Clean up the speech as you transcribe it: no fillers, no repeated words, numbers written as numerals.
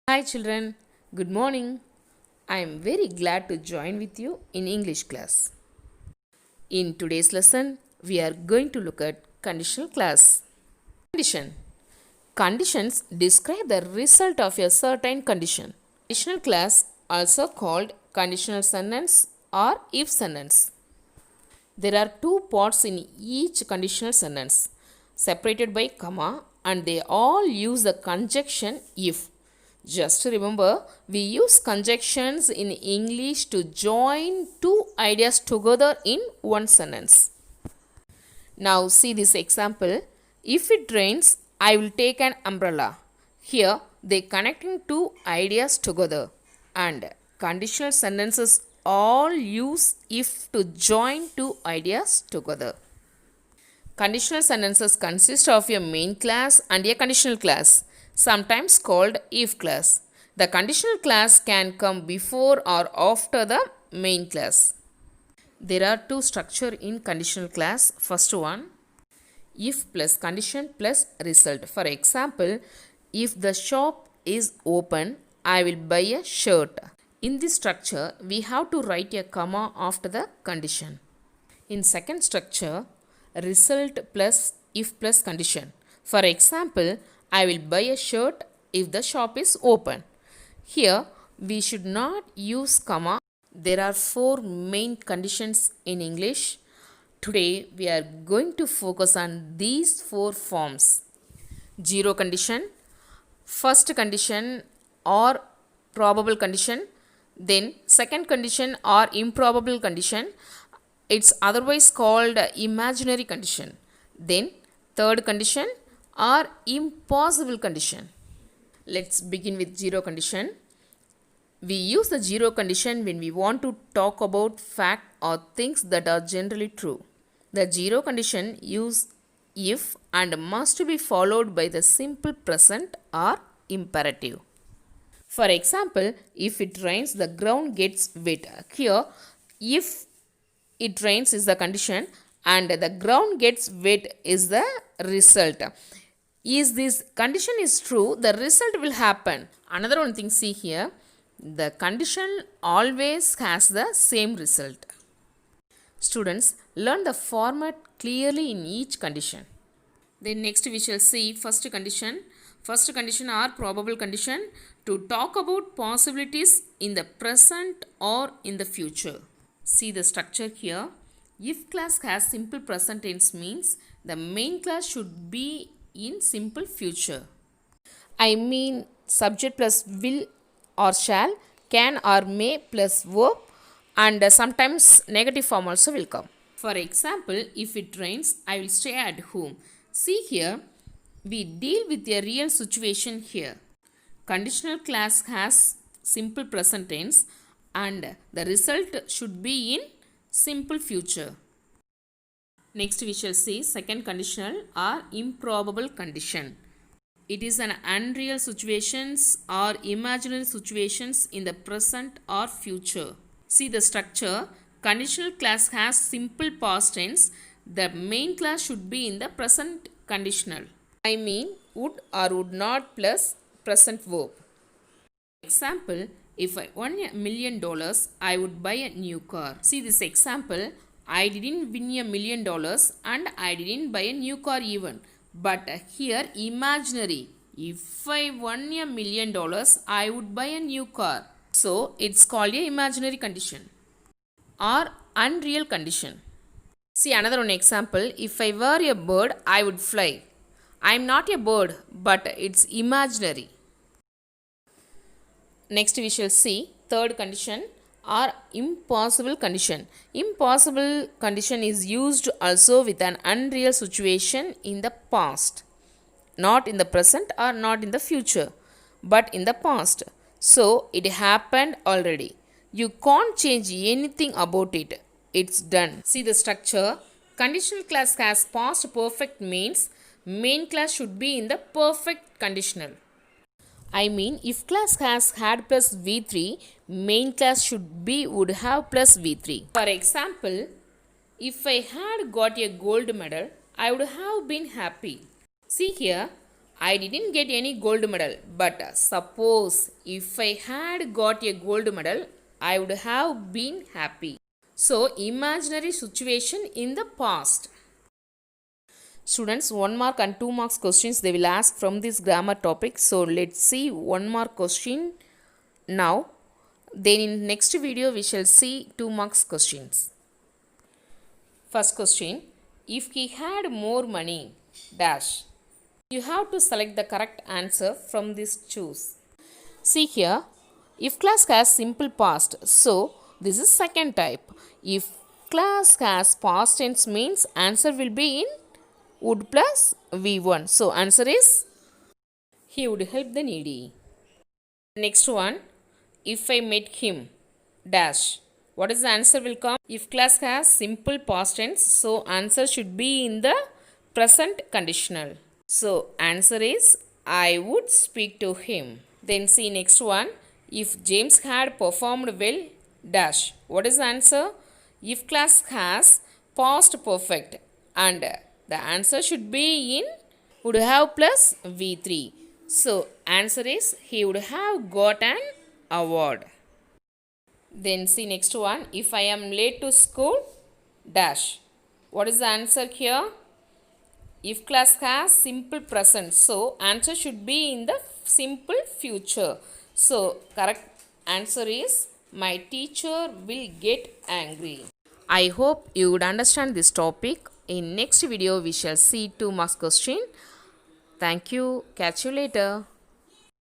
Hi children, good morning. I am very glad to join with you in English class. In today's lesson, we are going to look at conditional class. Condition. Conditions describe the result of a certain condition. Conditional class, also called conditional sentence or if sentence. There are two parts in each conditional sentence, separated by comma, and they all use the conjunction if. Just remember, we use conjunctions in English to join two ideas together in one sentence. Now see this example. If it rains, I will take an umbrella. Here, they connecting two ideas together, and conditional sentences all use if to join two ideas together. Conditional sentences consist of a main class and a conditional class, sometimes called if class. The conditional class can come before or after the main class. There are two structures in conditional class. First one, if plus condition plus result. For example, if the shop is open, I will buy a shirt. In this structure, we have to write a comma after the condition. In second structure, result plus if plus condition. For example, I will buy a shirt if the shop is open. Here, we should not use comma. There are four main conditions in English. Today, we are going to focus on these four forms. Zero condition, first condition or probable condition, then second condition or improbable condition. It's otherwise called imaginary condition. Then third condition or impossible condition. Let's begin with zero condition. We use the zero condition when we want to talk about fact or things that are generally true. The zero condition use if and must be followed by the simple present or imperative. For example, if it rains, the ground gets wet. Here, if it rains is the condition and the ground gets wet is the result. Is this condition is true, the result will happen. Another one thing, see here, the condition always has the same result. Students, learn the format clearly in each condition. Then next we shall see first condition. First condition or probable condition to talk about possibilities in the present or in the future. See the structure here. If class has simple present tense means the main class should be in simple future. I mean subject plus will or shall, can or may plus verb, and sometimes negative form also will come. For example, if it rains, I will stay at home. See here, we deal with a real situation here. Conditional class has simple present tense and the result should be in simple future. Next we shall see second conditional or improbable condition. It is an unreal situations or imaginary situations in the present or future. See the structure. Conditional class has simple past tense. The main class should be in the present conditional. I mean would or would not plus present verb. Example, if I won $1 million, I would buy a new car. See this example, I didn't win $1 million and I didn't buy a new car even. But here imaginary, if I won $1 million, I would buy a new car. So it's called a imaginary condition or unreal condition. See another one example, if I were a bird, I would fly. I am not a bird, but it's imaginary. Next we shall see third condition or impossible condition. Impossible condition is used also with an unreal situation in the past. Not in the present or not in the future, but in the past. So it happened already. You can't change anything about it. It's done. See the structure. Conditional class has past perfect means main class should be in the perfect conditional. I mean if class has had plus V3, main class should be would have plus V3. For example, if I had got a gold medal, I would have been happy. See here, I didn't get any gold medal, but suppose if I had got a gold medal, I would have been happy. So, imaginary situation in the past. Students, 1 mark and 2 marks questions they will ask from this grammar topic. So, let's see 1 mark question now. Then in next video we shall see 2 marks questions. First question, if he had more money, dash. You have to select the correct answer from this choose. See here, if class has simple past, so this is second type. If class has past tense means answer will be in would plus V1. So answer is he would help the needy. Next one, if I met him, dash. What is the answer will come? If class has simple past tense, so answer should be in the present conditional. So answer is I would speak to him. Then see next one. If James had performed well, dash. What is the answer? If class has past perfect and the answer should be in would have plus V3. So answer is he would have got an award. Then see next one. If I am late to school, dash. What is the answer here? If class has simple present, so answer should be in the simple future. So correct answer is my teacher will get angry. I hope you would understand this topic. In next video we shall see 2 marks question. Thank you. Catch you later.